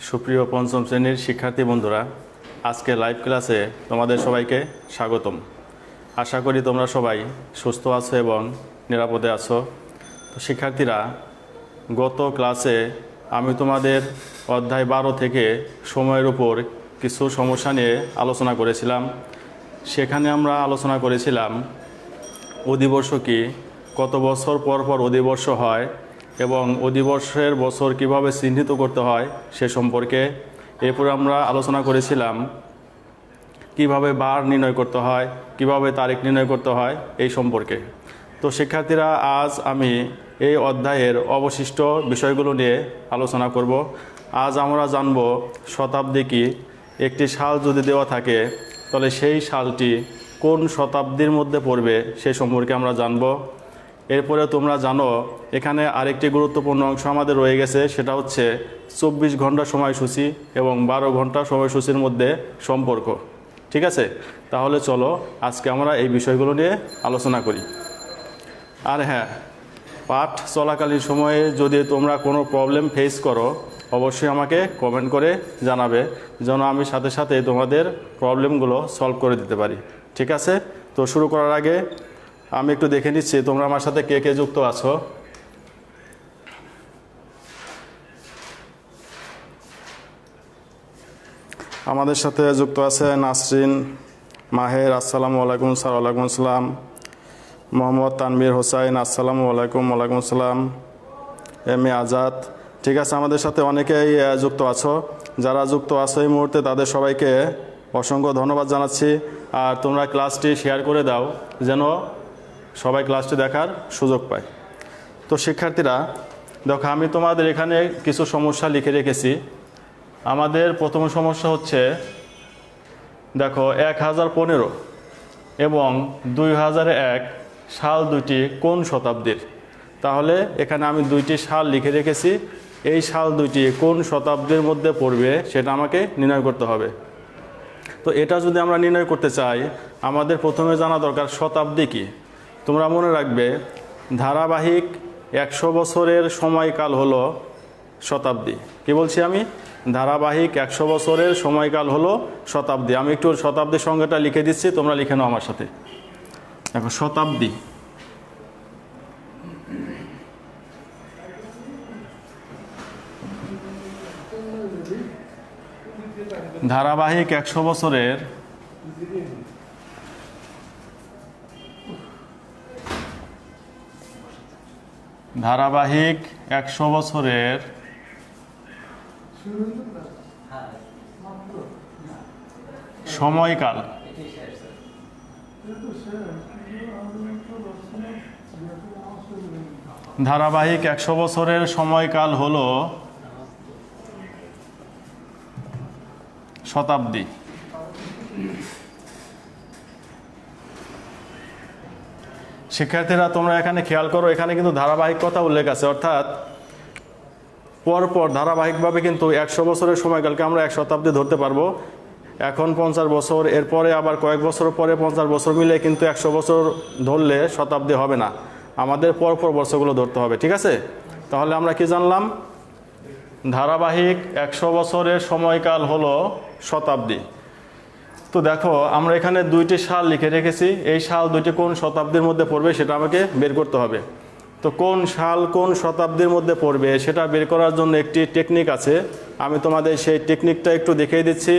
সুপ্রিয় পঞ্চম শ্রেণীর শিক্ষার্থী বন্ধুরা, আজকে লাইভ ক্লাসে তোমাদের সবাইকে স্বাগতম। আশা করি তোমরা সবাই সুস্থ আছো এবং নিরাপদে আছো। তো শিক্ষার্থীরা, গত ক্লাসে আমি তোমাদের অধ্যায় 12 থেকে সময়ের উপর কিছু সমস্যা নিয়ে আলোচনা করেছিলাম। সেখানে আমরা আলোচনা করেছিলাম অধিবর্ষ কি, কত বছর পর পর অধিবর্ষ হয় এবং অধিবর্ষের বছর কিভাবে চিহ্নিত করতে হয় সে সম্পর্কে। এরপরে আমরা আলোচনা করেছিলাম কিভাবে বার নির্ণয় করতে হয়, কিভাবে তারিখ নির্ণয় করতে হয় এই সম্পর্কে। তো শিক্ষার্থীরা, আজ আমি এই অধ্যায়ের অবশিষ্ট বিষয়গুলো নিয়ে আলোচনা করব। আজ আমরা জানব শতাব্দী কি। একটি সাল যদি দেওয়া থাকে তাহলে সেই সালটি কোন শতাব্দীর মধ্যে পড়বে সে সম্পর্কে আমরা জানব। এরপরে তোমরা জানো এখানে আরেকটি গুরুত্বপূর্ণ অংশ আমাদের রয়ে গেছে, সেটা হচ্ছে 24 ঘন্টা সময়সূচি এবং 12 ঘন্টা সময়সূচির মধ্যে সম্পর্ক। ঠিক আছে, তাহলে চলো আজকে আমরা এই বিষয়গুলো নিয়ে আলোচনা করি। আর হ্যাঁ, পাঠ চলাকালীন সময়ে যদি তোমরা কোনো প্রবলেম ফেস করো অবশ্যই আমাকে কমেন্ট করে জানাবে, যেন আমি সাথে সাথে তোমাদের প্রবলেমগুলো সলভ করে দিতে পারি। ঠিক আছে, তো শুরু করার আগে আমি একটু দেখে নিচ্ছি তোমরা আমার সাথে কে কে যুক্ত আছো। আমাদের সাথে যুক্ত আছে নাসরিন, মাহের, আসসালামু আলাইকুম স্যার। ওয়ালাইকুম আসসালাম। মোহাম্মদ তানভীর হোসাইন, আসসালামু আলাইকুম। ওয়ালাইকুম আসসালাম। M A Azad. ঠিক আছে, আমাদের সাথে অনেকেই যুক্ত আছো। যারা যুক্ত আছো এই মুহূর্তে তাদের সবাইকে অসংখ্য ধন্যবাদ জানাচ্ছি। আর তোমরা ক্লাসটি শেয়ার করে দাও যেন সবাই ক্লাসটি দেখার সুযোগ পায়। তো শিক্ষার্থীরা দেখো, আমি তোমাদের এখানে কিছু সমস্যা লিখে রেখেছি। আমাদের প্রথম সমস্যা হচ্ছে, দেখো 1015 এবং 2001 সাল দুটি কোন শতাব্দীর। তাহলে এখানে আমি দুইটি সাল লিখে রেখেছি, এই সাল দুটি কোন শতাব্দীর মধ্যে পড়বে সেটা আমাকে নির্ণয় করতে হবে। তো এটা যদি আমরা নির্ণয় করতে চাই আমাদের প্রথমে জানা দরকার শতাব্দী কি। তোমরা মনে রাখবে ধারাবাহিক 100 বছরের সময়কাল হলো শতাব্দী। কি বলছি আমি? ধারাবাহিক 100 বছরের সময়কাল হলো শতাব্দী। আমি একটু শতাব্দীর সংজ্ঞাটা লিখে দিচ্ছি, তোমরা লিখে নাও আমার সাথে। দেখো, শতাব্দী ধারাবাহিক 100 বছরের সময়কাল। ধারাবাহিক 100 বছরের সময়কাল হলো শতাব্দী। শিক্ষার্থীরা তোমরা এখানে খেয়াল করো, এখানে কিন্তু ধারাবাহিক কথা উল্লেখ আছে, অর্থাৎ পরপর ধারাবাহিকভাবে কিন্তু 100 বছরের সময়কালকে আমরা এক শতাব্দী ধরতে পারবো। এখন 50 বছর, এরপরে আবার কয়েক বছর পরে 50 বছর মিলে কিন্তু 100 বছর ধরলে শতাব্দী হবে না, আমাদের পরপর বছরগুলো ধরতে হবে। ঠিক আছে, তাহলে আমরা কি জানলাম? ধারাবাহিক 100 বছরের সময়কাল হলো শতাব্দী। তো দেখো, আমরা এখানে দুইটি সাল লিখে রেখেছি, এই সাল দুইটি কোন শতাব্দীর মধ্যে পড়বে সেটা আমাকে বের করতে হবে। তো কোন সাল কোন শতাব্দীর মধ্যে পড়বে সেটা বের করার জন্য একটি টেকনিক আছে, আমি তোমাদের সেই টেকনিকটা একটু দেখিয়ে দিচ্ছি।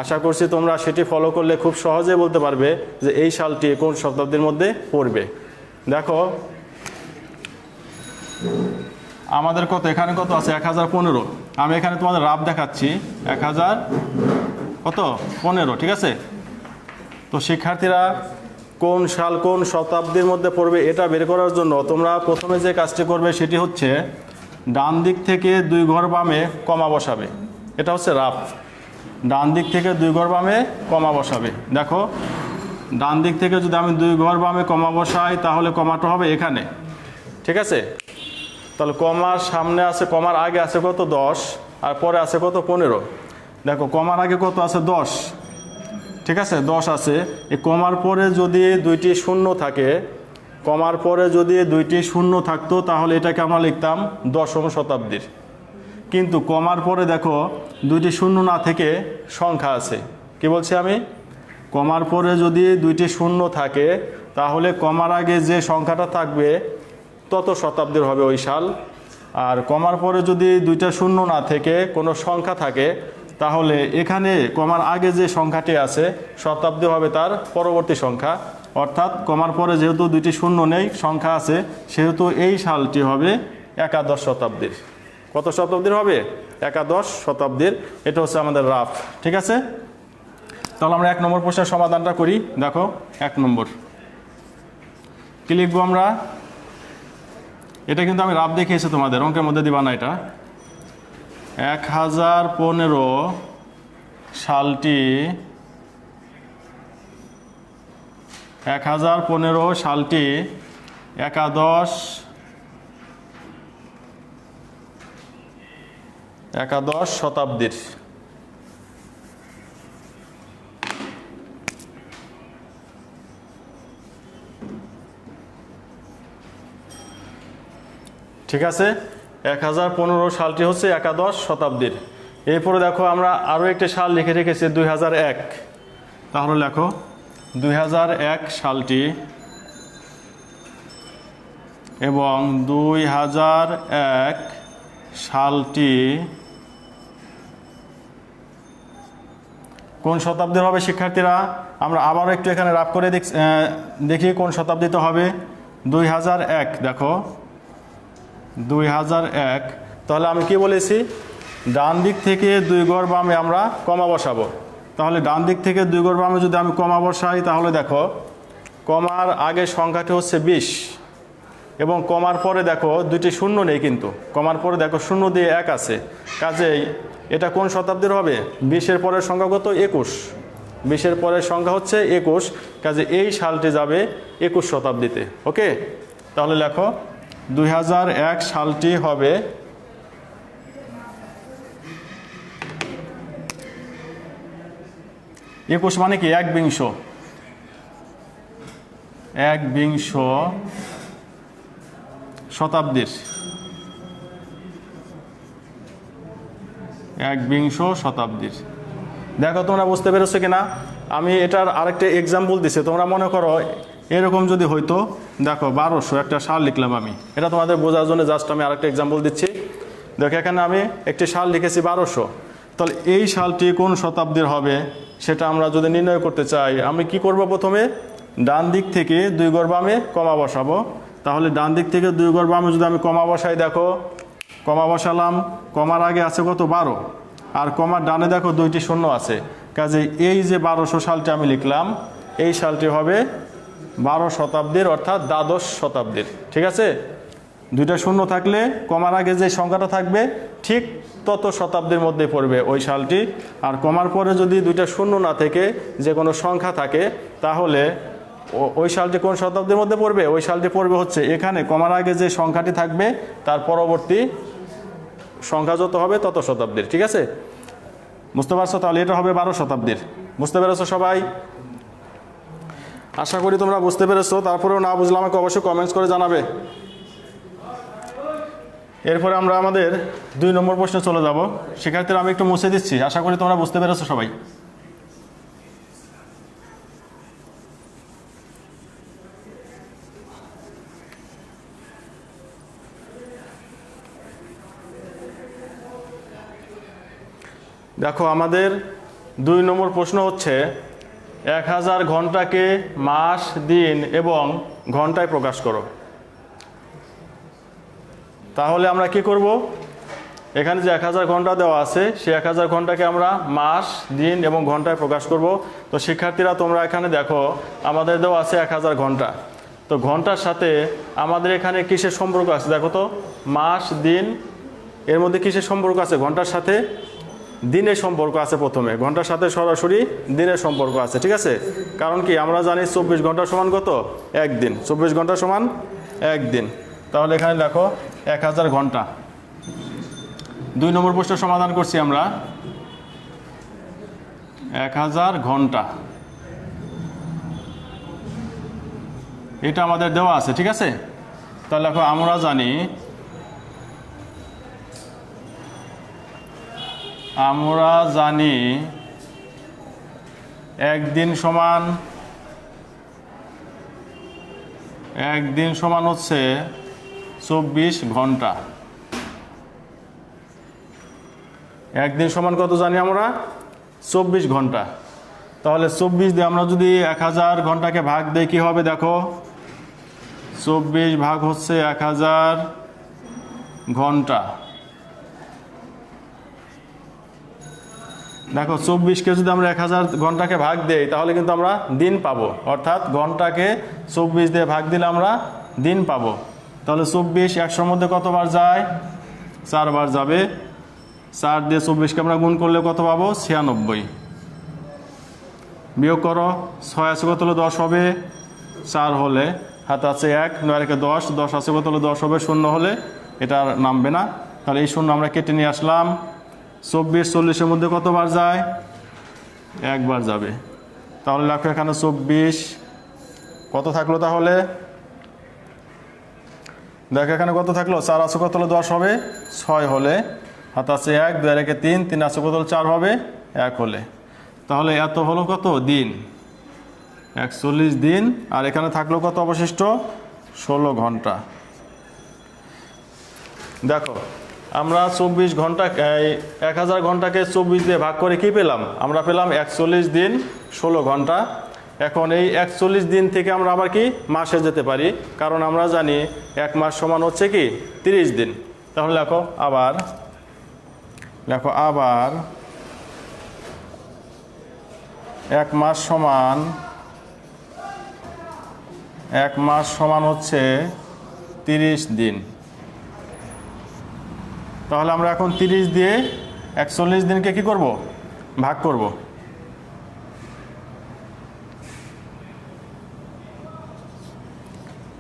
আশা করছি তোমরা সেটি ফলো করলে খুব সহজে বলতে পারবে যে এই সালটি কোন শতাব্দীর মধ্যে পড়বে। দেখো, আমাদের এখানে কত আছে? 1015। আমি এখানে তোমাদের রাফ দেখাচ্ছি, 1015। ঠিক আছে, তো শিক্ষার্থীরা কোন সাল কোন শতাব্দীর মধ্যে পড়বে এটা বের করার জন্য তোমরা প্রথমে যে কাজটি করবে সেটি হচ্ছে ডান দিক থেকে 2 ঘর বামে কমা বসাবে। এটা হচ্ছে রাফ। ডান দিক থেকে 2 ঘর বামে কমা বসাবে। দেখো, ডান দিক থেকে যদি আমি 2 ঘর বামে কমা বসাই তাহলে কমাটা হবে এখানে। ঠিক আছে, তাহলে কমার সামনে আছে, কমার আগে আছে কত? 10, আর পরে আছে কত? 15। দেখো, কমার আগে কত আছে? 10। ঠিক আছে, 10 আছে। এই কমার পরে যদি দুইটি শূন্য থাকে, কমার পরে যদি দুইটি শূন্য থাকতো তাহলে এটাকে আমরা লিখতাম দশম শতাব্দীর। কিন্তু কমার পরে দেখো দুইটি শূন্য না থেকে সংখ্যা আছে। কি বলছি আমি? কমার পরে যদি দুইটি শূন্য থাকে তাহলে কমার আগে যে সংখ্যাটা থাকবে তত শতাব্দীর হবে ওই সাল। আর কমার পরে যদি দুইটা শূন্য না থেকে কোনো সংখ্যা থাকে তাহলে এখানে কমার আগে যে সংখ্যাটি আছে শতাব্দী হবে তার পরবর্তী সংখ্যা। অর্থাৎ কমার পরে যেহেতু দুইটি শূন্য নেই, সংখ্যা আছে, সেহেতু এই সালটি হবে একাদশ শতাব্দীর। কত শতাব্দীর হবে? একাদশ শতাব্দীর। এটা হচ্ছে আমাদের রাফ। ঠিক আছে, তাহলে আমরা 1 নম্বর প্রশ্নের সমাধানটা করি। দেখো 1 নম্বর কি লিখবো আমরা? এটা কিন্তু আমি রাফ দেখিয়েছি তোমাদের, অঙ্কের মধ্যে দিবা না। এটা 1015 সালটি 1015 সালটি একাদশ শতাব্দীর। ঠিক আছে, 1015 সালটি হচ্ছে একাদশ শতাব্দীর। এরপরে দেখো আমরা আরও একটি সাল লিখে রেখেছি 2001। তাহলে লেখো 2001 সালটি এবং 2001 সালটি কোন শতাব্দীর হবে শিক্ষার্থীরা? আমরা আবারও একটু এখানে রাফ করে দেখি কোন শতাব্দীতে হবে। 2001 দেখো 2001। তাহলে আমি কি বলেছি? ডান দিক থেকে 2 ঘর বামে আমরা কমা বসাবো। তাহলে ডান দিক থেকে 2 ঘর বামে যদি আমি কমা বসাই তাহলে দেখো কমার আগে সংখ্যাটি হচ্ছে 20 এবং কমার পরে দেখো দুইটি শূন্য নেই, কিন্তু কমার পরে দেখো শূন্য দিয়ে 1 আছে। কাজেই এটা কোন শতাব্দীর হবে? 20-এর পরের সংখ্যা কত? 21। 20-এর পরের সংখ্যা হচ্ছে 21। কাজে এই সালটি যাবে 21 শতাব্দীতে। ওকে, তাহলে লেখো 2001 সালটি হবে 21 মানে কি? একবিংশ শতাব্দীর। একবিংশ শতাব্দীর। দেখো তোমরা বুঝতে পেরেছো কিনা? আমি এটার আরেকটা এক্সাম্পল দিচ্ছি। তোমরা মনে করো এরকম যদি হইতো, দেখো 1200 একটা সাল লিখলাম আমি, এটা তোমাদের বোঝার জন্য জাস্ট আমি আরেকটা এক্সাম্পল দিচ্ছি। দেখো এখানে আমি একটি সাল লিখেছি 1200। তাহলে এই সালটি কোন শতাব্দীর হবে সেটা আমরা যদি নির্ণয় করতে চাই, আমি কি করব? প্রথমে ডান দিক থেকে 2 ঘর বামে কমা বসাবো। তাহলে ডান দিক থেকে 2 ঘর বামে যদি আমি কমা বসাই, দেখো কমা বসালাম, কমার আগে আছে কত? 12, আর কমার ডানে দেখো 2টি শূন্য আছে। কাজে এই যে 1200 সালটি আমি লিখলাম, এই সালটি হবে 12 শতাব্দীর, অর্থাৎ দ্বাদশ শতাব্দীর। ঠিক আছে, 2টা শূন্য থাকলে কমার আগে যে সংখ্যাটা থাকবে ঠিক তত শতাব্দীর মধ্যে পড়বে ওই সালটি। আর কমার পরে যদি 2টা শূন্য না থেকে যে কোনো সংখ্যা থাকে তাহলে ওই সালটি কোন শতাব্দীর মধ্যে পড়বে? ওই সালটি পড়বে হচ্ছে এখানে কমার আগে যে সংখ্যাটি থাকবে তার পরবর্তী সংখ্যা যত হবে তত শতাব্দীর। ঠিক আছে, বুঝতে পারছো? তাহলে এটা হবে 12 শতাব্দীর। বুঝতে পেরেছো সবাই? আশা করি তোমরা বুঝতে পেরেছো। তারপরেও না বুঝলে আমাকে অবশ্যই কমেন্টস করে জানাবে। এরপরে আমরা আমাদের 2 নম্বর প্রশ্নে চলে যাব। শিক্ষার্থীরা আমি একটু মুছে দিচ্ছি, আশা করি তোমরা বুঝতে পেরেছো সবাই। দেখো আমাদের 2 নম্বর প্রশ্ন হচ্ছে 1000 ঘন্টাকে মাস, দিন এবং ঘন্টায় প্রকাশ করো। তাহলে আমরা কি করব? এখানে যে 1000 ঘন্টা দেওয়া আছে সেই 1000 ঘন্টাকে আমরা মাস, দিন এবং ঘন্টায় প্রকাশ করব। তো শিক্ষার্থীরা তোমরা এখানে দেখো আমাদের দেওয়া আছে 1000 ঘন্টা। তো ঘন্টার সাথে আমাদের এখানে কিসের সম্পর্ক আছে? দেখো তো, মাস, দিন, এর মধ্যে কিসের সম্পর্ক আছে? ঘন্টার সাথে দিনের সম্পর্ক আছে। প্রথমে ঘন্টার সাথে সরাসরি দিনের সম্পর্ক আছে। ঠিক আছে, কারণ কি আমরা জানি 24 ঘন্টা সমান কত? 1 দিন। 24 ঘন্টা সমান 1 দিন। তাহলে এখানে দেখো 1000 ঘন্টা। 2 নম্বর প্রশ্নের সমাধান করছি আমরা। 1000 ঘন্টা এটা আমাদের দেওয়া আছে। ঠিক আছে, তাহলে দেখো আমরা জানি আমরা জানি একদিন সমান হচ্ছে 24 ঘন্টা। একদিন সমান কত জানি আমরা? 24 ঘন্টা। তাহলে 24 দিয়ে আমরা যদি 1000 ঘন্টাকে ভাগ দেই কি হবে দেখো, 24 ভাগ হচ্ছে 1000 ঘন্টা। দেখো 24কে যদি আমরা 1000 ঘন্টাকে ভাগ দেই তাহলে কিন্তু আমরা দিন পাবো, অর্থাৎ ঘন্টাকে 24 দিয়ে ভাগ দিলে আমরা দিন পাবো। তাহলে 24 100-র মধ্যে কতবার যায়? 4 বার যাবে। 4 দিয়ে 24কে আমরা গুণ করলে কত পাবো? 96। বিয়োগ করো, 6 আছে কত হলে 10 হবে? 4 হলে হাতে আছে 1, 9 রেখে 10, 10 আছে কত হলে 10 হবে? 0 হলে এটা আর নামবে না। তাহলে এই 0 আমরা কেটে নিয়ে আসলাম। 24 40-এর মধ্যে কতবার যায়? 1 বার যাবে। তাহলে লেখো এখানে 24 কত থাকলো তাহলে? দেখো এখানে কত থাকলো? 4 আছে কত হলে 10 হবে? 6 হলে হাতে আছে 1, 2 রেখে 3, 3 আছে কত হলে 4 হবে? 1 হলে। তাহলে এত হলো কত দিন? 41 দিন। আর এখানে থাকলো কত অবশিষ্ট? 16 ঘন্টা। দেখো আমরা 24 ঘন্টা 1000 ঘন্টাকে 24 দিয়ে ভাগ করে কি পেলাম? আমরা পেলাম 41 দিন 16 ঘন্টা। এখন এই 41 দিন থেকে আমরা আবার কি মাসে যেতে পারি, কারণ আমরা জানি 1 মাস সমান হচ্ছে কি 30 দিন। তাহলে লেখো আবার 1 মাস সমান হচ্ছে 30 দিন। তাহলে আমরা এখন 30 দিয়ে 41 দিনকে কি করব? ভাগ করব।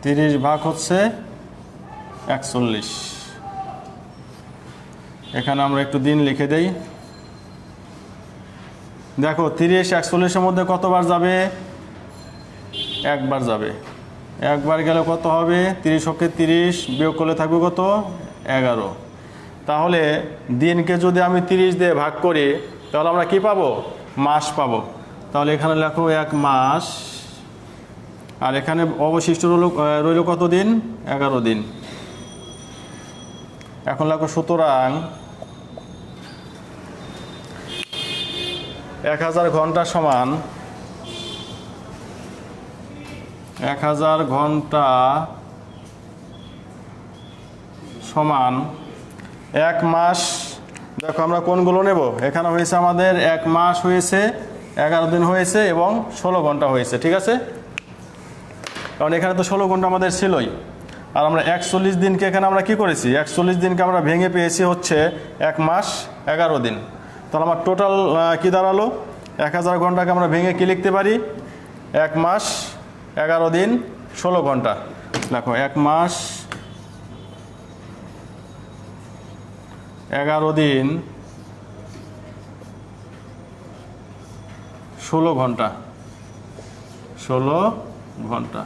তিরিশ ভাগ হচ্ছে 41। এখানে আমরা একটু দিন লিখে দেই। দেখো 30 41-এর মধ্যে কতবার যাবে? 1 বার যাবে। 1 বার গেলে কত হবে? 30 × 30 বিয়োগ করলে থাকবে কত? 11। তাহলে দিনকে যদি আমি 30 দিয়ে ভাগ করি তাহলে আমরা কি পাবো? মাস পাবো। তাহলে এখানে লেখো 1 মাস। আর এখানে অবশিষ্ট রইল কত দিন? 11 দিন। এখন লেখো সুতরাং 1000 ঘন্টা সমান 1000 ঘন্টা সমান 1 মাস। দেখো আমরা কোনগুলো নেব? এখানে হয়েছে আমাদের 1 মাস হয়েছে, 11 দিন হয়েছে এবং 16 ঘন্টা হয়েছে, ঠিক আছে? কারণ এখানে তো 16 ঘন্টা আমাদের ছিলই। আর আমরা 41 দিনকে এখানে আমরা কি করেছি? 41 দিনকে আমরা ভেঙে পেয়েছি হচ্ছে 1 মাস 11 দিন। তাহলে আমার টোটাল কি দাঁড়ালো? 1000 ঘন্টাকে আমরা ভেঙে কি লিখতে পারি? 1 মাস 11 দিন 16 ঘন্টা। দেখো 1 মাস 11 দিন 16 ঘন্টা। 16 ঘন্টা,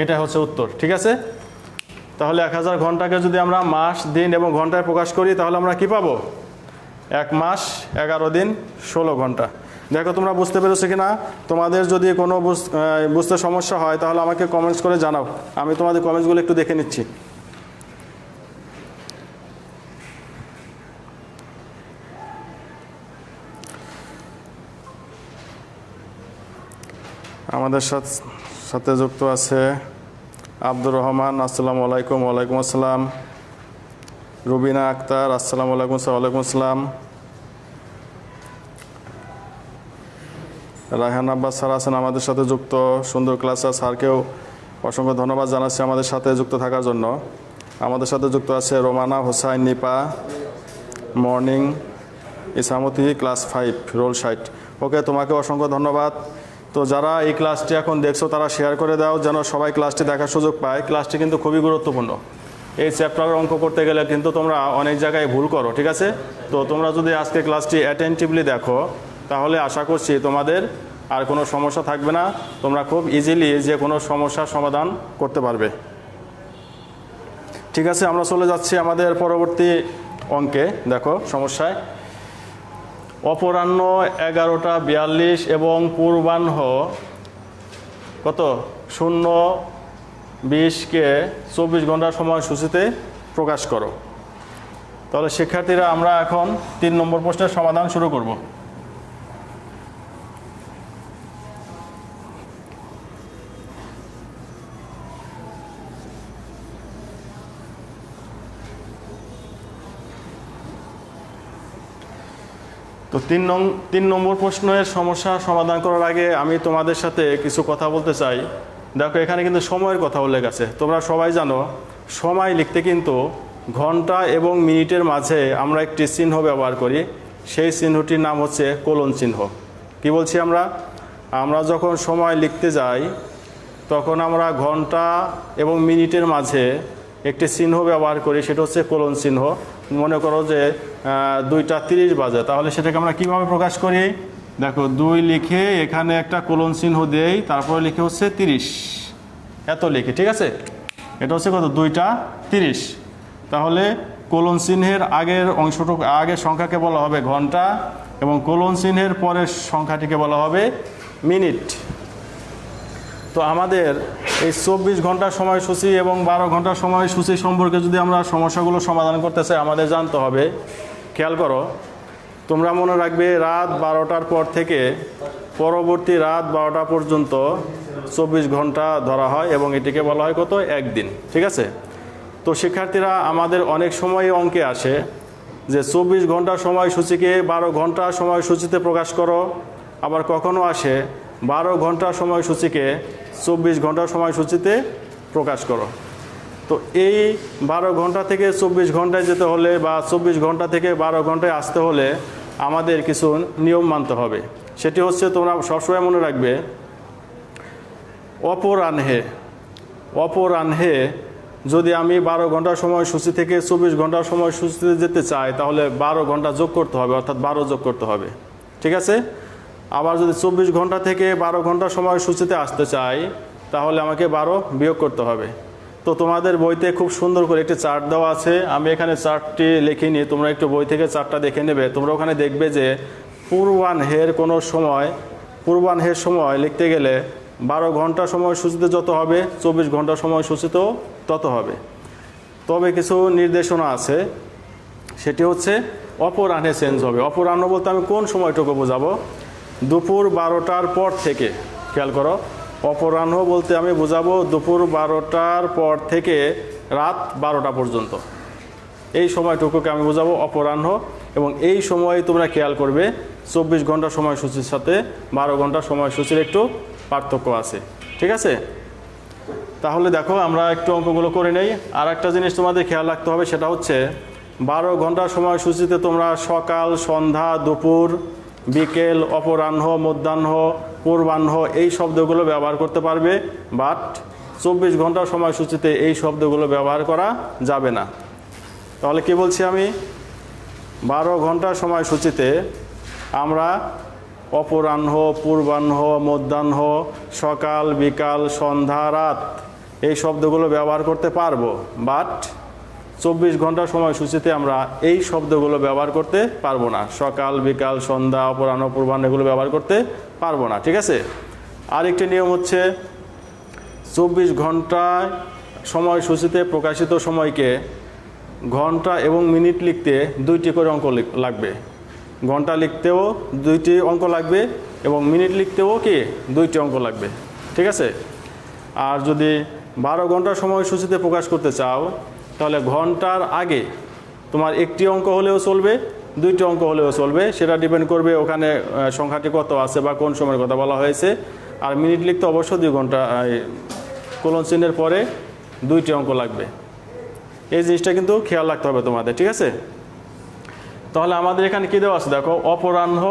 এটা হচ্ছে উত্তর, ঠিক আছে? তাহলে 1000 ঘন্টাকে যদি আমরা মাস, দিন এবং ঘন্টায় প্রকাশ করি তাহলে আমরা কি পাবো? 1 মাস 11 দিন 16 ঘন্টা। দেখো তোমরা বুঝতে পেরেছো কিনা? তোমাদের যদি কোনো বুঝতে সমস্যা হয় তাহলে আমাকে কমেন্টস করে জানাও, আমি তোমাদের কমেন্টসগুলো একটু দেখে নিচ্ছি। আমাদের সাথে যুক্ত আছে আব্দুর রহমান, আসসালামু আলাইকুম। ওয়ালাইকুম আসসালাম। রুবিনা আক্তার, আসসালামু আলাইকুম। ওয়ালাইকুম আসসালাম। রায়হান আব্বাস স্যার আছেন আমাদের সাথে যুক্ত। সুন্দর ক্লাস স্যারকেও অসংখ্য ধন্যবাদ জানাচ্ছি আমাদের সাথে যুক্ত থাকার জন্য। আমাদের সাথে যুক্ত আছে Romana Hossain, Nipa, morning, Ichamati, class 5, roll 60। Okay, তোমাকে অসংখ্য ধন্যবাদ। তো যারা এই ক্লাসটি এখন দেখছো তারা শেয়ার করে দাও যেন সবাই ক্লাসটি দেখার সুযোগ পায়। ক্লাসটি কিন্তু খুবই গুরুত্বপূর্ণ। এই চ্যাপ্টারের অঙ্ক করতে গেলে কিন্তু তোমরা অনেক জায়গায় ভুল করো, ঠিক আছে? তো তোমরা যদি আজকে ক্লাসটি অ্যাটেন্টিভলি দেখো তাহলে আশা করছি তোমাদের আর কোনো সমস্যা থাকবে না, তোমরা খুব ইজিলি যে কোনো সমস্যার সমাধান করতে পারবে। ঠিক আছে, আমরা চলে যাচ্ছি আমাদের পরবর্তী অঙ্কে। দেখো সমস্যায় অপরাহ্ন 11:42 এবং পূর্বাহ্ন কত 0:20-কে 24 ঘন্টার সময়সূচিতে প্রকাশ করো। তাহলে শিক্ষার্থীরা আমরা এখন 3 নম্বর প্রশ্নের সমাধান শুরু করব। তো 3 নম্বর প্রশ্নের সমস্যা সমাধান করার আগে আমি তোমাদের সাথে কিছু কথা বলতে চাই। দেখো এখানে কিন্তু সময়ের কথা উল্লেখ আছে। তোমরা সবাই জানো সময় লিখতে কিন্তু ঘন্টা এবং মিনিটের মাঝে আমরা একটি চিহ্ন ব্যবহার করি, সেই চিহ্নটির নাম হচ্ছে কোলন চিহ্ন। কি বলছি আমরা যখন সময় লিখতে যাই তখন আমরা ঘন্টা এবং মিনিটের মাঝে একটি চিহ্ন ব্যবহার করি, সেটা হচ্ছে কোলন চিহ্ন। মনে করো যে 2:30 বাজে, তাহলে সেটাকে আমরা কিভাবে প্রকাশ করি? দেখো 2 লিখে এখানে একটা কোলন চিহ্ন দেই, তারপরে লিখে হচ্ছে 30, এত লিখি, ঠিক আছে? এটা হচ্ছে কত 2:30। তাহলে কোলন চিহ্নের আগের অংশটুকু আগের সংখ্যাকে বলা হবে ঘন্টা এবং কোলন চিহ্নের পরের সংখ্যাটিকে বলা হবে মিনিট। তো আমাদের এই 24 ঘন্টার সময়সূচি এবং 12 ঘন্টার সময়সূচি সম্পর্কে যদি আমরা সমস্যাগুলো সমাধান করতে চাই আমাদের জানতে হবে, খেয়াল করো তোমরা মনে রাখবে রাত 12টার পর থেকে পরবর্তী রাত 12টা পর্যন্ত 24 ঘন্টা ধরা হয় এবং এটিকে বলা হয় কত একদিন, ঠিক আছে? তো শিক্ষার্থীরা আমাদের অনেক সময় অঙ্কে আসে যে 24 ঘন্টার সময়সূচিকে 12 ঘন্টার সময়সূচিতে প্রকাশ করো, আবার কখনো আসে 12 ঘন্টার সময়সূচিকে 24 ঘন্টার সময়সূচিতে প্রকাশ করো। তো এই 12 ঘন্টা থেকে 24 ঘন্টায় যেতে হলে বা 24 ঘন্টা থেকে 12 ঘন্টায় আসতে হলে আমাদের কিছু নিয়ম মানতে হবে। সেটি হচ্ছে তোমরা সবসময় মনে রাখবে অপরাহ্নে যদি আমি 12 ঘন্টার সময়সূচি থেকে 24 ঘন্টার সময়সূচিতে যেতে চাই তাহলে 12 ঘন্টা যোগ করতে হবে, অর্থাৎ 12 যোগ করতে হবে, ঠিক আছে? আবার যদি 24 ঘন্টা থেকে 12 ঘন্টা সময়সূচিতে আসতে চাই তাহলে আমাকে 12 বিয়োগ করতে হবে। তো তোমাদের বইতে খুব সুন্দর করে একটি চার্ট দেওয়া আছে, আমি এখানে চার্টটি লিখিনি, তোমরা একটু বই থেকে চার্টটা দেখে নেবে। তোমরা ওখানে দেখবে যে পূর্বাহ্নের সময় লিখতে গেলে 12 ঘন্টা সময়সূচিতে যত হবে 24 ঘন্টা সময়সূচিতেও তত হবে। তবে কিছু নির্দেশনা আছে, সেটি হচ্ছে অপরাহ্নে চেঞ্জ হবে। অপরাহ্ন বলতে আমি কোন সময়টুকু বোঝাবো? দুপুর 12টার পর থেকে, খেয়াল করো, অপরাহ্ন বলতে আমি বোঝাবো দুপুর 12টার পর থেকে রাত 12টা পর্যন্ত, এই সময়টুকুকে আমি বোঝাবো অপরাহ্ন। এবং এই সময়ে তোমরা খেয়াল করবে 24 ঘন্টা সময়সূচির সাথে 12 ঘন্টা সময়সূচির একটু পার্থক্য আছে, ঠিক আছে? তাহলে দেখো আমরা একটু অঙ্কগুলো করে নেই। আর একটা জিনিস তোমাদের খেয়াল রাখতে হবে, সেটা হচ্ছে 12 ঘন্টার সময়সূচিতে তোমরা সকাল, সন্ধ্যা, দুপুর, বিকেল, অপরাহ্ন, মধ্যাহ্ন, পূর্বাহ্ন এই শব্দগুলো ব্যবহার করতে পারবে, বাট 24 ঘন্টার সময়সূচিতে এই শব্দগুলো ব্যবহার করা যাবে না। তাহলে কি বলছি আমি? 12 ঘন্টার সময়সূচিতে আমরা অপরাহ্ন, পূর্বাহ্ন, মধ্যাহ্ন, সকাল, বিকাল, সন্ধ্যা, রাত এই শব্দগুলো ব্যবহার করতে পারবো, বাট 24 ঘন্টার সময়সূচিতে আমরা এই শব্দগুলো ব্যবহার করতে পারবো না। সকাল, বিকাল, সন্ধ্যা, অপরাহ্ন, পূর্বাহ্ন এগুলো ব্যবহার করতে পারবো না, ঠিক আছে? আরেকটি নিয়ম হচ্ছে 24 ঘন্টায় সময়সূচিতে প্রকাশিত সময়কে ঘন্টা এবং মিনিট লিখতে 2টি করে অঙ্ক লাগবে। ঘন্টা লিখতেও 2টি অঙ্ক লাগবে এবং মিনিট লিখতেও কি 2টি অঙ্ক লাগবে, ঠিক আছে? আর যদি 12 ঘন্টার সময়সূচিতে প্রকাশ করতে চাও তাহলে ঘন্টার আগে তোমার একটি অঙ্ক হলেও চলবে, 2টি অঙ্ক হলেও চলবে, সেটা ডিপেন্ড করবে ওখানে সংখ্যাটি কত আছে বা কোন সময়ের কথা বলা হয়েছে। আর মিনিট লিখতে অবশ্য 2 ঘন্টা, কোলন চিহ্নের পরে 2টি অঙ্ক লাগবে। এই জিনিসটা কিন্তু খেয়াল রাখতে হবে তোমাদের, ঠিক আছে? তাহলে আমাদের এখানে কী দেওয়া আছে দেখো, অপরাহ্ন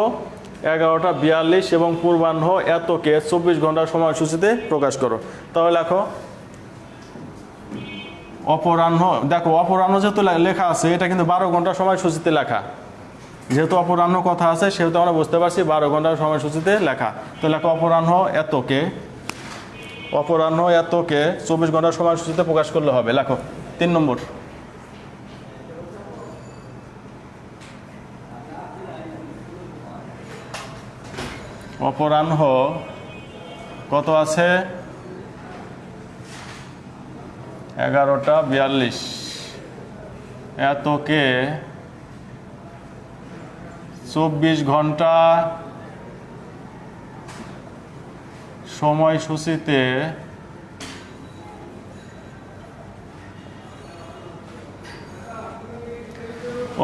11:42 এবং পূর্বাহ্ন এতকে 24 ঘন্টার সময়সূচিতে প্রকাশ করো। তাহলে লেখো অপরাহ্ন, দেখো অপরাহ্ন যেহেতু লেখা আছে এটা কিন্তু 12 ঘন্টার সময়সূচিতে লেখা, যেহেতু অপরাহ্ন কথা আছে সেহেতু আমরা বুঝতে পারছি 12 ঘন্টার সময়সূচিতে লেখা। তো লেখো অপরাহ্ন এতকে 24 ঘন্টার সময়সূচিতে প্রকাশ করলে হবে। লেখো 3 নম্বর। অপরাহ্ন কত আছে? 11:42। এতকে 24 ঘন্টা সময়সূচিতে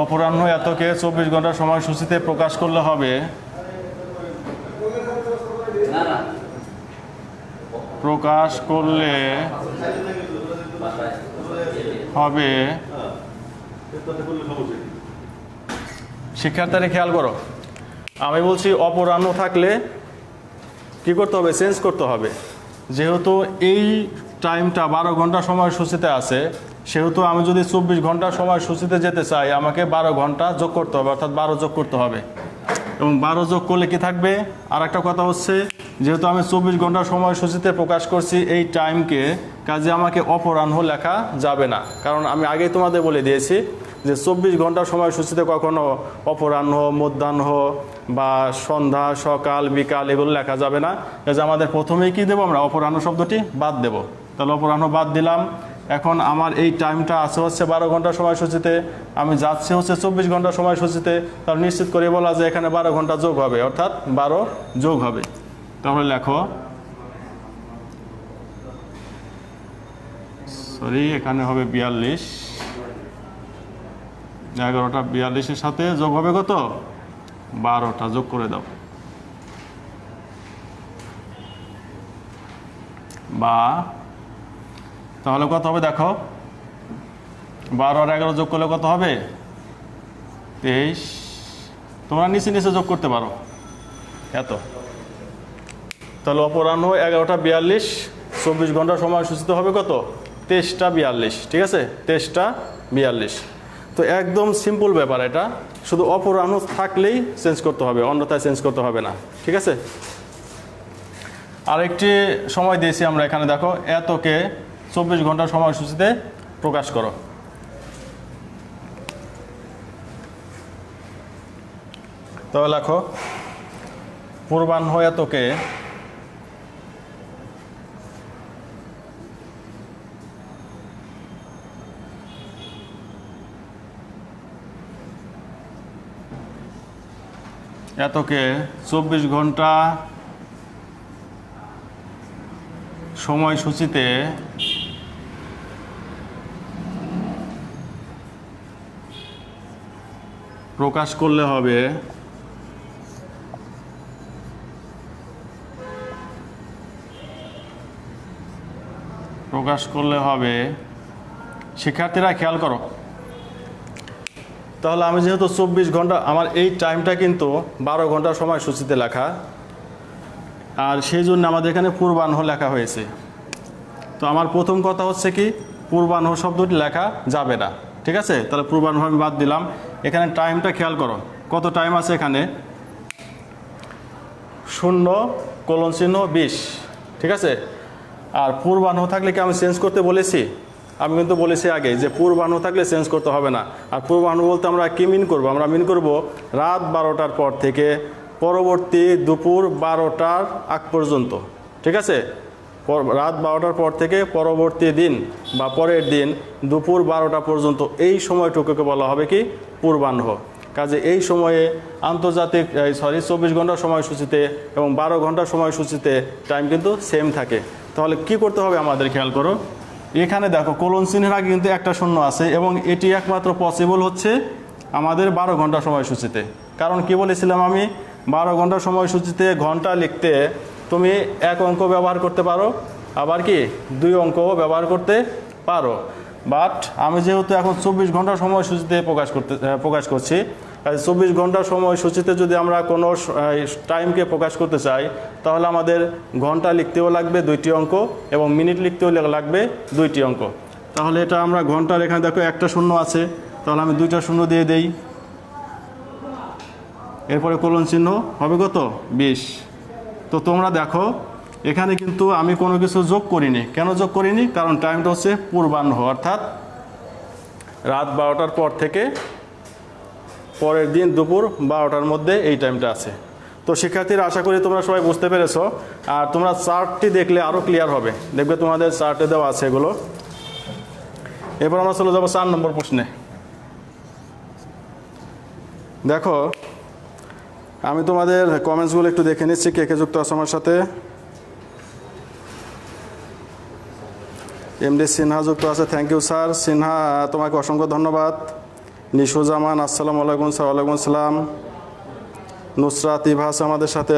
অপরাহ্ন এতকে 24 ঘন্টা সময়সূচিতে প্রকাশ করলে হবে শিক্ষার্থীরা খেয়াল করো, আমি বলছি অপরাহ্ন থাকলে কি করতে হবে? চেঞ্জ করতে হবে। যেহেতু এই টাইমটা 12 ঘন্টা সময়সূচিতে আছে, সেহেতু আমি যদি 24 ঘন্টা সময়সূচিতে যেতে চাই, আমাকে 12 ঘন্টা যোগ করতে হবে, অর্থাৎ 12 যোগ করতে হবে। এবং 12 যোগ করলে কি থাকবে? আর একটা কথা হচ্ছে, যেহেতু আমি 24 ঘন্টা সময়সূচিতে প্রকাশ করছি এই টাইমকে, কাজে আমাকে অপরাহ্ন লেখা যাবে না। কারণ আমি আগেই তোমাদের বলে দিয়েছি যে 24 ঘন্টা সময়সূচিতে কখনো অপরাহ্ন, মধ্যাহ্ন বা সন্ধ্যা, সকাল, বিকাল এগুলো লেখা যাবে না। কাজে আমাদের প্রথমেই কি দেবো? আমরা অপরাহ্ন শব্দটি বাদ দেব। তাহলে অপরাহ্ন বাদ দিলাম। এখন আমার এই টাইমটা আছে হচ্ছে 12 ঘন্টা সময়সূচিতে, আমি যাচ্ছি হচ্ছে 24 ঘন্টা সময়সূচিতে, তাহলে নিশ্চিত করে বলা যে এখানে 12 ঘন্টা যোগ হবে, অর্থাৎ 12 যোগ হবে। তাহলে লেখো, এখানে হবে 42। 11:42 সাথে যোগ হবে কত? 12টা যোগ করে দাও। বা তাহলে কত হবে দেখো, 12 আর 11 যোগ করলে কত হবে? 23। তোমরা নিচে নিচে যোগ করতে পারো এত। তাহলে অপরাহ্ন 11:42, 24 ঘন্টা সময়সূচিতে হবে কত? 23:42। ঠিক আছে, 23:42। তো একদম সিম্পল ব্যাপার এটা, শুধু অপরাহ্ন থাকলেই চেঞ্জ করতে হবে, অন্যথায় চেঞ্জ করতে হবে না। ঠিক আছে, আরেকটি সময় দিয়েছি আমরা এখানে, দেখো এতকে 24 ঘন্টা সময়সূচিতে প্রকাশ করো। তবে লেখো, পূর্বাহ্ন এতকে এতকে 24 ঘন্টা সময়সূচিতে প্রকাশ করলে হবে শিক্ষার্থীরা খেয়াল করো, তাহলে আমি যেহেতু 24 ঘন্টা, আমার এই টাইমটা কিন্তু 12 ঘন্টা সময়সূচিতে লেখা, আর সেই জন্য আমাদের এখানে পূর্বাহ্ন লেখা হয়েছে। তো আমার প্রথম কথা হচ্ছে কি, পূর্বাহ্ন শব্দটি লেখা যাবে না। ঠিক আছে, তাহলে পূর্বাহ্ন আমি বাদ দিলাম। এখানে টাইমটা খেয়াল করো, কত টাইম আছে এখানে? 0:20। ঠিক আছে, আর পূর্বাহ্ন থাকলে কি আমি চেঞ্জ করতে বলেছি? আমি কিন্তু বলেছি আগে যে পূর্বাহ্ন থাকলে চেঞ্জ করতে হবে না। আর পূর্বাহ্ন বলতে আমরা কি মিন করব? আমরা মিন করব রাত 12টার পর থেকে পরবর্তী দুপুর 12টার আগ পর্যন্ত। ঠিক আছে, রাত 12টার পর থেকে পরবর্তী দিন বা পরের দিন দুপুর 12টা পর্যন্ত, এই সময়টুকুকে বলা হবে কি? পূর্বাহ্ন। কাজে এই সময়ে আন্তর্জাতিক 24 ঘন্টা সময়সূচিতে এবং 12 ঘন্টা সময়সূচিতে টাইম কিন্তু সেম থাকে। তাহলে কি করতে হবে আমাদের? খেয়াল করো, এখানে দেখো কোলন চিহ্নের আগে কিন্তু একটা শূন্য আছে, এবং এটি একমাত্র পসিবল হচ্ছে আমাদের 12 ঘন্টা সময়সূচিতে। কারণ কি বলেছিলাম আমি? 12 ঘন্টা সময়সূচিতে ঘন্টা লিখতে তুমি 1 অঙ্ক ব্যবহার করতে পারো, আবার কি 2 অঙ্কও ব্যবহার করতে পারো। বাট আমি যেহেতু এখন 24 ঘন্টা সময়সূচিতে প্রকাশ করছি, 24 ঘন্টা সময়সূচিতে যদি আমরা কোনো টাইমকে প্রকাশ করতে চাই, তাহলে আমাদের ঘন্টা লিখতেও লাগবে 2টি অঙ্ক এবং মিনিট লিখতেও লাগবে 2টি অঙ্ক। তাহলে এটা আমরা ঘন্টার এখানে দেখো একটা শূন্য আছে, তাহলে আমি 2টা শূন্য দিয়ে দেই, এরপরে কোলন চিহ্ন হবে কত? 20। তো তোমরা দেখো এখানে কিন্তু আমি কোনো কিছু যোগ করিনি। কেন যোগ করিনি? কারণ টাইমটা হচ্ছে পূর্বাহ্ন, অর্থাৎ রাত 12টার পর থেকে পরের দিন দুপুর 12টার মধ্যে এই টাইমটা আছে। তো শিক্ষার্থীরা আশা করি তোমরা সবাই বুঝতে পেরেছো। আর তোমরা চার্টটি দেখলে আরও ক্লিয়ার হবে, দেখবে তোমাদের চার্টে দেওয়া আছে এগুলো। এরপর আমরা চলে যাবো 4 নম্বর প্রশ্নে। দেখো আমি তোমাদের কমেন্টসগুলো একটু দেখে নিচ্ছি, কে কে যুক্ত আছে আমার সাথে। এমডি সিনহা যুক্ত আছে, থ্যাংক ইউ স্যার। সিনহা তোমাকে অসংখ্য ধন্যবাদ। নিশুজামান আসসালামু আলাইকুম স্যার। ওয়ালাইকুম আসসালাম। নুসরাত ইভা আছে আমাদের সাথে।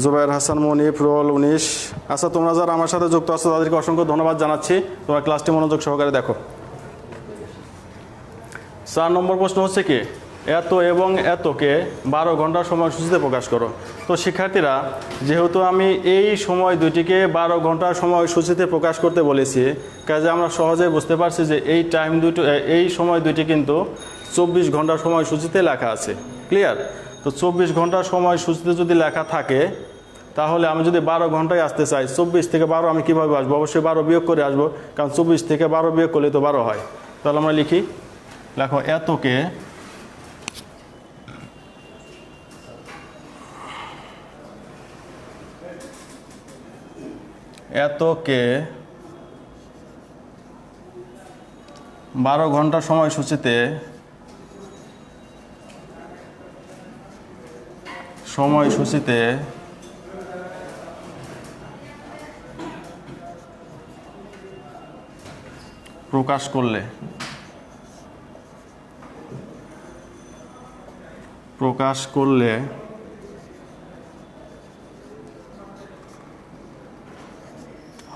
জুবাইর হাসান মনিফ রোল 19। আচ্ছা তোমরা যারা আমার সাথে যুক্ত আছো তাদেরকে অসংখ্য ধন্যবাদ জানাচ্ছি, তোমরা ক্লাসটি মনোযোগ সহকারে দেখো। 4 নম্বর প্রশ্ন হচ্ছে কি, এত এবং এতকে 12 ঘন্টার সময়সূচিতে প্রকাশ করো। তো শিক্ষার্থীরা যেহেতু আমি এই সময় দুটিকে 12 ঘন্টার সময়সূচিতে প্রকাশ করতে বলেছি, কাজে আমরা সহজেই বুঝতে পারছি যে এই সময় দুটি কিন্তু 24 ঘন্টার সময়সূচিতে লেখা আছে। ক্লিয়ার? তো 24 ঘন্টার সময়সূচিতে যদি লেখা থাকে তাহলে আমি যদি 12 ঘন্টায় আসতে চাই, 24 থেকে 12 আমি কীভাবে আসবো? অবশ্যই 12 বিয়োগ করে আসবো, কারণ 24 থেকে 12 বিয়োগ করলে তো 12 হয়। তাহলে আমরা লিখি, লেখো এতকে 12 ঘন্টা সময়সূচিতে প্রকাশ করলে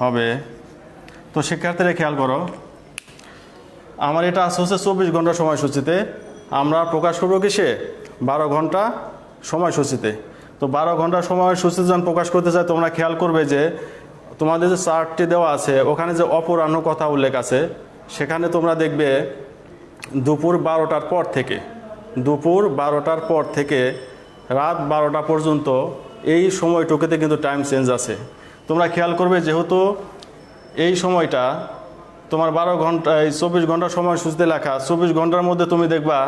হবে। তো শিক্ষার্থীরা খেয়াল করো, আমার এটা আছে হচ্ছে 24 ঘন্টা সময়সূচিতে, আমরা প্রকাশ করবো কিসে? 12 ঘন্টা সময়সূচিতে। তো 12 ঘন্টা সময়সূচিতে যখন প্রকাশ করতে চাই, তোমরা খেয়াল করবে যে তোমাদের যে চার্টটি দেওয়া আছে ওখানে যে অপরাহ্ন কথা উল্লেখ আছে, সেখানে তোমরা দেখবে দুপুর 12টার পর থেকে রাত 12টা পর্যন্ত এই সময়টুকুতে কিন্তু টাইম চেঞ্জ আছে। তোমরা খেয়াল করবে যেহেতু এই সময়টা তোমার 12 ঘন্টা 24 ঘন্টা সময়সূচিতে লেখা, 24 ঘন্টার মধ্যে তুমি দেখবা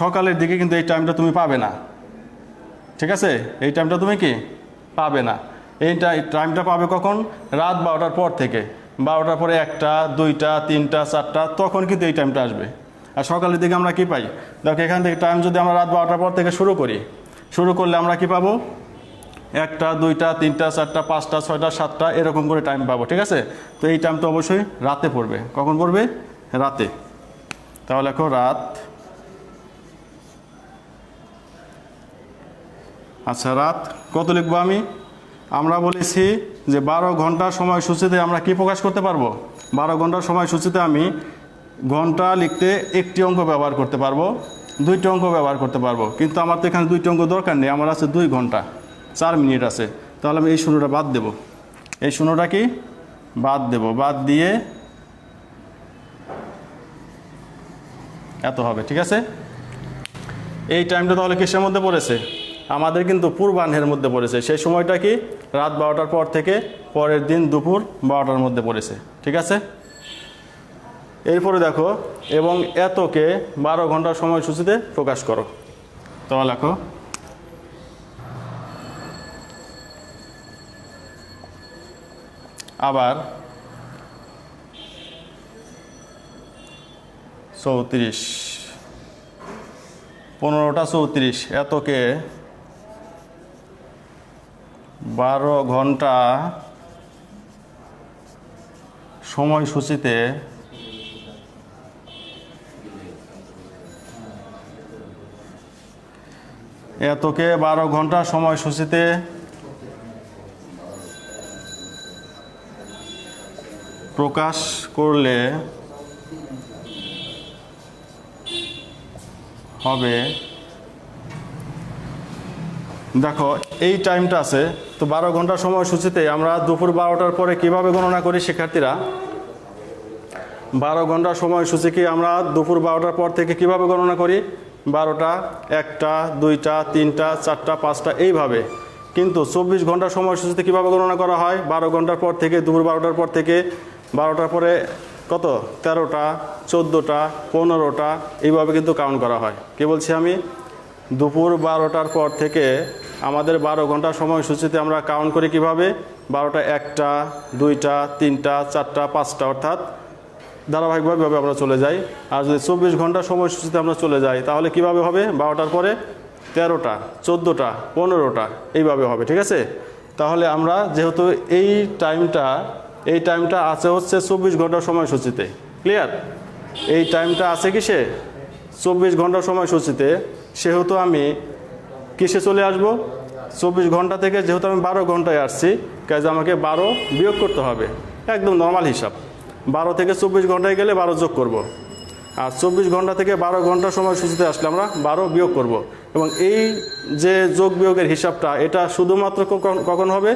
সকালের দিকে কিন্তু এই টাইমটা তুমি পাবে না। ঠিক আছে? এই টাইমটা তুমি কি পাবে না। এই টাইমটা পাবে কখন? রাত 12টার পর থেকে। 12টার পরে 1টা 2টা 3টা 4টা, তখন কিন্তু এই টাইমটা আসবে। আর সকালের দিকে আমরা কি পাই? দেখো এখান থেকে টাইম যদি আমরা রাত 12টার পর থেকে শুরু করলে আমরা কি পাবো? 1টা 2টা 3টা 4টা 5টা 6টা 7টা এরকম করে টাইম পাবো। ঠিক আছে? তো এই টাইম তো অবশ্যই রাতে পড়বে। কখন পড়বে? রাতে। তাহলে দেখো রাত। আচ্ছা রাত কত লিখবো আমরা বলেছি যে 12 ঘন্টার সময়সূচিতে আমরা কি প্রকাশ করতে পারবো? 12 ঘন্টার সময়সূচিতে আমি ঘন্টা লিখতে একটি অঙ্ক ব্যবহার করতে পারবো, 2টি অঙ্ক ব্যবহার করতে পারবো, কিন্তু আমার তো এখানে 2টি অঙ্ক দরকার নেই, আমার আছে 2 ঘন্টা 4 মিনিট আছে। তাহলে আমি এই শূন্যটা বাদ দেব। এই শূন্যটা কি বাদ দেব, বাদ দিয়ে এত হবে। ঠিক আছে? এই টাইমটা তাহলে কিসের মধ্যে পড়েছে? আমাদের কিন্তু পূর্বাহ্নের মধ্যে পড়েছে। সেই সময়টা কি? রাত 12টার পর থেকে পরের দিন দুপুর 12টার মধ্যে পড়েছে। ঠিক আছে? এরপরে দেখো, এবং এতকে 12 ঘন্টার সময়সূচিতে প্রকাশ করো। তাহলে লেখো আবার 34 15টা 34 এতকে 12 ঘন্টা সময়সূচিতে এতকে 12 ঘন্টা সময়সূচিতে প্রকাশ করলে হবে। দেখো এই টাইমটা আছে, তো 12 ঘন্টা সময়সূচিতে আমরা দুপুর 12টার পরে কিভাবে গণনা করি শিক্ষার্থীরা? 12 ঘন্টা সময়সূচিকে আমরা দুপুর 12টার পর থেকে কিভাবে গণনা করি? 12টা 1টা 2টা 3টা 4টা 5টা এইভাবে। কিন্তু 24 ঘন্টা সময়সূচিতে কিভাবে গণনা করা হয়? 12 ঘন্টার পর থেকে দুপুর 12টার পর থেকে 12টার পরে কত 13টা 14টা 15টা এইভাবে কিন্তু কাউন্ট করা হয়। কি বলছি আমি? দুপুর 12টার পর থেকে আমাদের 12 ঘন্টা সময়সূচিতে আমরা কাউন্ট করি কিভাবে? 12টা, 1টা, 2টা, 3টা, 4টা, 5টা, অর্থাৎ ধারাবাহিকভাবে আমরা চলে যাই। আর যদি 24 ঘন্টা সময়সূচিতে আমরা চলে যাই তাহলে কিভাবে হবে? 12টার পরে 13টা, 14টা, 15টা এইভাবে হবে, ঠিক আছে? তাহলে আমরা যেহেতু এই টাইমটা আছে হচ্ছে 24 ঘন্টা সময়সূচিতে, ক্লিয়ার? এই টাইমটা আছে কিসে? 24 ঘন্টা সময়সূচিতে, সেহেতু আমি কিসে চলে আসব? 24 ঘন্টা থেকে যেহেতু আমি 12 ঘন্টায় আসছি, কাজে আমাকে 12 বিয়োগ করতে হবে, একদম নর্মাল হিসাব। 12 থেকে 24 ঘন্টায় গেলে 12 যোগ করব। আর 24 ঘন্টা থেকে 12 ঘন্টা সময়সূচিতে আসলে আমরা 12 বিয়োগ করব। এবং এই যে যোগ বিয়োগের হিসাবটা, এটা শুধুমাত্র কখন হবে?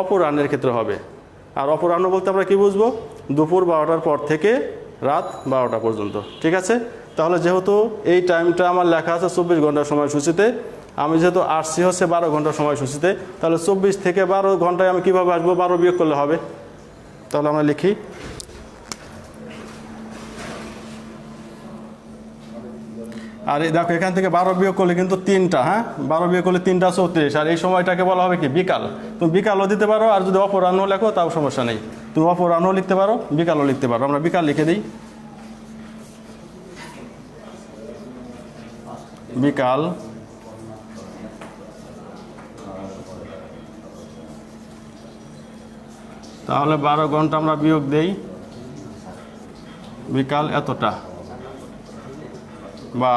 অপরাহ্নের ক্ষেত্রে হবে। আর অপরাহ্ন বলতে আমরা কি বুঝবো? দুপুর 12টার পর থেকে রাত 12টা পর্যন্ত, ঠিক আছে? তাহলে যেহেতু এই টাইমটা আমার লেখা আছে 24 ঘন্টার সময়সূচিতে, আমি যেহেতু আসছি হচ্ছে 12 ঘন্টার সময়সূচিতে, তাহলে 24 থেকে 12 ঘন্টায় আমি কীভাবে আসবো? 12 বিয়োগ করলে হবে। তাহলে আমরা লিখি, আর এই দেখো এখান থেকে 12 বিয়োগ করলে কিন্তু 3টা, হ্যাঁ 12 বিয়োগ করলে 3টা 34, আর এই সময়টাকে বলা হবে কি? বিকাল। তুমি বিকালও দিতে পারো, আর যদি অপরাহ্ন লেখো তাও সমস্যা নেই, তুমি অপরাহ্ন লিখতে পারো, বিকালও লিখতে পারো। আমরা বিকাল লিখে দিই, বিকাল। তাহলে 12 ঘন্টা আমরা বিয়োগ দেই, বিকাল এতটা, বা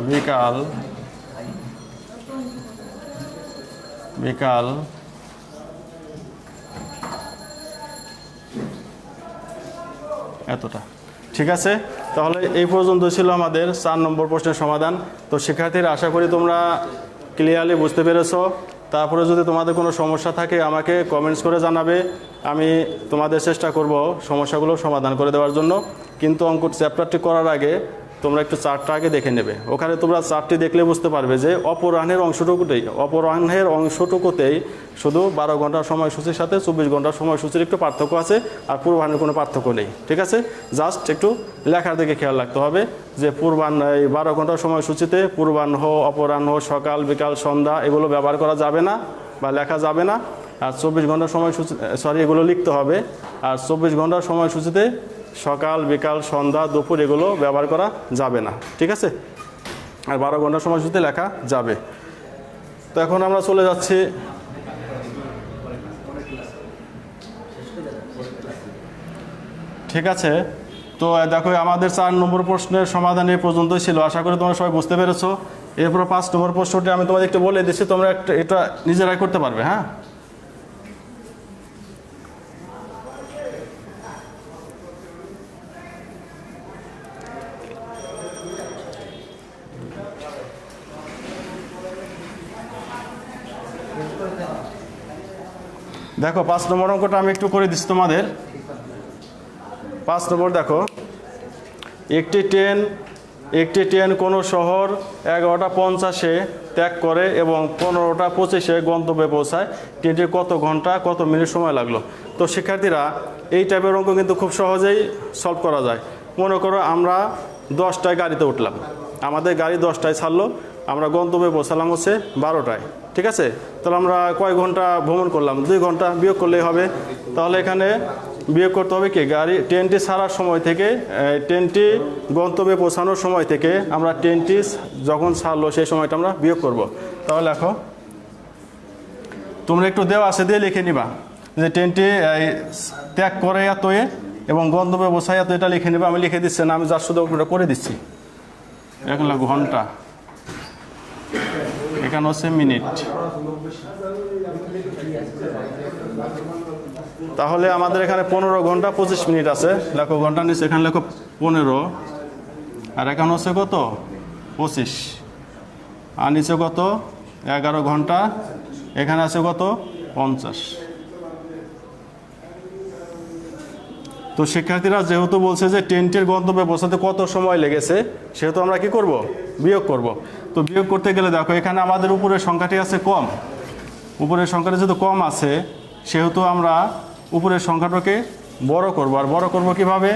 বিকাল এতটা, ঠিক আছে? তাহলে এই পর্যন্ত ছিল আমাদের 4 নম্বর প্রশ্নের সমাধান। তো শিক্ষার্থীরা, আশা করি তোমরা ক্লিয়ারলি বুঝতে পেরেছো। তারপরে যদি তোমাদের কোনো সমস্যা থাকে আমাকে কমেন্টস করে জানাবে, আমি তোমাদের চেষ্টা করব সমস্যাগুলো সমাধান করে দেওয়ার জন্য। কিন্তু অঙ্ক চ্যাপ্টারটি করার আগে তোমরা একটু চার্টটা আগে দেখে নেবে। ওখানে তোমরা চার্টটি দেখলে বুঝতে পারবে যে অপরাহ্নের অংশটুকুতেই শুধু 12 ঘন্টার সময়সূচির সাথে 24 ঘন্টার সময়সূচির একটু পার্থক্য আছে, আর পূর্বাহ্নের কোনো পার্থক্য নেই, ঠিক আছে? জাস্ট একটু লেখার দিকে খেয়াল রাখতে হবে যে এই 12 ঘন্টার সময়সূচিতে পূর্বাহ্ন, অপরাহ্ন, সকাল, বিকাল, সন্ধ্যা এগুলো ব্যবহার করা যাবে না বা লেখা যাবে না। আর 24 ঘন্টার সময়সূচি এগুলো লিখতে হবে। আর 24 ঘন্টার সময়সূচিতে সকাল, বিকাল, সন্ধ্যা, দুপুর এগুলো ব্যবহার করা যাবে না, ঠিক আছে? আর 12 ঘন্টার সময়সূচিতে লেখা যাবে। তো এখন আমরা চলে যাচ্ছি, ঠিক আছে? তো দেখো আমাদের 4 নম্বর প্রশ্নের সমাধান এই পর্যন্তই ছিল। আশা করি তোমরা সবাই বুঝতে পেরেছো। এরপর 5 নম্বর প্রশ্নটি আমি তোমাদের একটু বলে দিচ্ছি, তোমরা এটা নিজেরাই করতে পারবে, হ্যাঁ? দেখো 5 নম্বর অঙ্কটা আমি একটু করে দিচ্ছি তোমাদের। 5 নম্বর দেখো, একটি ট্রেন কোনো শহর 11টা 50-এ ত্যাগ করে এবং 15টা 25-এ গন্তব্যে পৌঁছায়। ট্রেনটির কত ঘন্টা কত মিনিট সময় লাগলো? তো শিক্ষার্থীরা, এই টাইপের অঙ্ক কিন্তু খুব সহজেই সলভ করা যায়। মনে করো আমরা 10টায় গাড়িতে উঠলাম, আমাদের গাড়ি 10টায় ছাড়লো, আমরা গন্তব্যে পৌঁছালাম হচ্ছে 12টায়, ঠিক আছে? তাহলে আমরা কয় ঘন্টা ভ্রমণ করলাম? 2 ঘন্টা। বিয়োগ করলেই হবে। তাহলে এখানে বিয়োগ করতে হবে কি? ট্রেনটি ছাড়ার সময় থেকে, ট্রেনটি গন্তব্যে পৌঁছানোর সময় থেকে আমরা ট্রেনটি যখন ছাড়লো সেই সময়টা আমরা বিয়োগ করব। তাহলে দেখো তোমরা একটু দেওয়া আছে দিয়ে লিখে নিবা যে ট্রেনটি ত্যাগ করে এতয়ে এবং গন্তব্যে পৌঁছায় এত, এটা লিখে নিবা। আমি লিখে দিচ্ছি না, আমি যার শুধু করে দিচ্ছি। এগুলো ঘন্টা, এখানে হচ্ছে মিনিট। তাহলে আমাদের এখানে 15 ঘন্টা 25 মিনিট আছে। লেখো ঘন্টা নিচে, এখানে লেখো 15, আর এখানে হচ্ছে কত? 25, আর নিচে কত? 11 ঘন্টা। এখানে আছে কত? 50। তো শিক্ষার্থীরা, যেহেতু বলছে যে ট্রেনটির গন্তব্যে পৌঁছাতে কত সময় লেগেছে, সেহেতু আমরা কি করব? বিয়োগ করব। তো বিয়োগ করতে গেলে দেখো এখানে আমাদের উপরের সংখ্যাটি আছে কম, উপরের সংখ্যাটা যেহেতু কম আছে সেহেতু আমরা উপরের সংখ্যাটাকে বড় করব। আর বড় করব কিভাবে?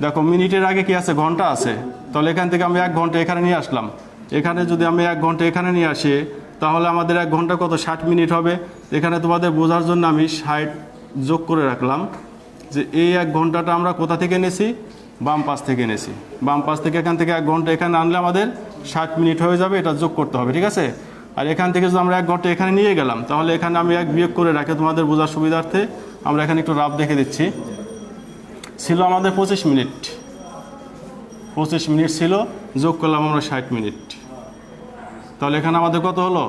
দেখো মিনিটের আগে কি আছে, ঘন্টা আছে, তাহলে এখান থেকে আমি 1 ঘন্টা এখানে নিয়ে আসলাম। এখানে যদি আমি 1 ঘন্টা এখানে নিয়ে আসি, তাহলে আমাদের 1 ঘন্টা কত, 60 মিনিট হবে। এখানে তোমাদের বোঝার জন্য আমি 60 যোগ করে রাখলাম, যে এই 1 ঘন্টাটা আমরা কোথা থেকে নিয়েছি, বাম পাশ থেকে নিয়েছি। বাম পাশ থেকে এখান থেকে 1 ঘন্টা এখানে আনলে আমাদের 60 মিনিট হয়ে যাবে, এটা যোগ করতে হবে, ঠিক আছে। আর এখান থেকে যদি আমরা 1 ঘন্টা এখানে নিয়ে গেলাম, তাহলে এখানে আমি 1 বিয়োগ করে রাখি তোমাদের বোঝার সুবিধার্থে। আমরা এখানে একটু রাফ দেখে দিচ্ছি। ছিল আমাদের 25 মিনিট, 25 মিনিট ছিল, যোগ করলাম আমরা 60 মিনিট, তাহলে এখানে আমাদের কত হলো,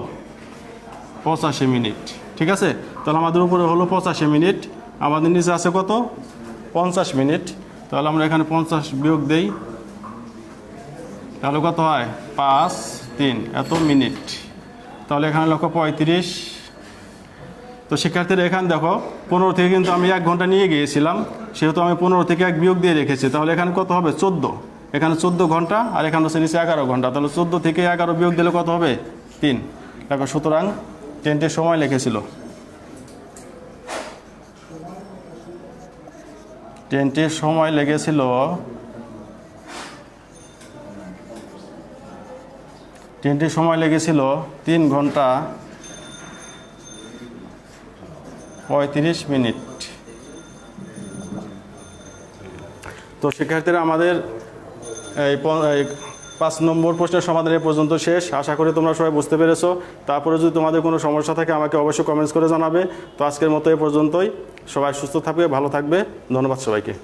85 মিনিট, ঠিক আছে। তাহলে আমাদের উপরে হলো 85 মিনিট, আমাদের নিচে আছে কত, 50 মিনিট। তাহলে আমরা এখানে 50 বিয়োগ দেই, তাহলে কত হয়, 5 3 এত মিনিট। তাহলে এখানে লক্ষ্য 35। তো শিক্ষার্থীরা এখানে দেখো 15 থেকে কিন্তু আমি 1 ঘন্টা নিয়ে গিয়েছিলাম, সেহেতু আমি 15 থেকে 1 বিয়োগ দিয়ে রেখেছি। তাহলে এখানে কত হবে, 14। এখানে 14 ঘন্টা, আর এখানে হচ্ছে নিচে 11 ঘন্টা। তাহলে 14 থেকে 11 বিয়োগ দিলে কত হবে, 3। দেখো সুতরাং ট্রেনটির সময় লিখেছিল, ট্রেনটির সময় লেগেছিল 3 ঘন্টা 35 মিনিট। তো শিক্ষার্থীরা আমাদের এই 5 নম্বর প্রশ্নের সমাধান এ পর্যন্ত শেষ। আশা করি তোমরা সবাই বুঝতে পেরেছো। তারপরে যদি তোমাদের কোনো সমস্যা থাকে আমাকে অবশ্যই কমেন্টস করে জানাবে। তো আজকের মতো এ পর্যন্তই। সবাই সুস্থ থাকবে, ভালো থাকবে। ধন্যবাদ সবাইকে।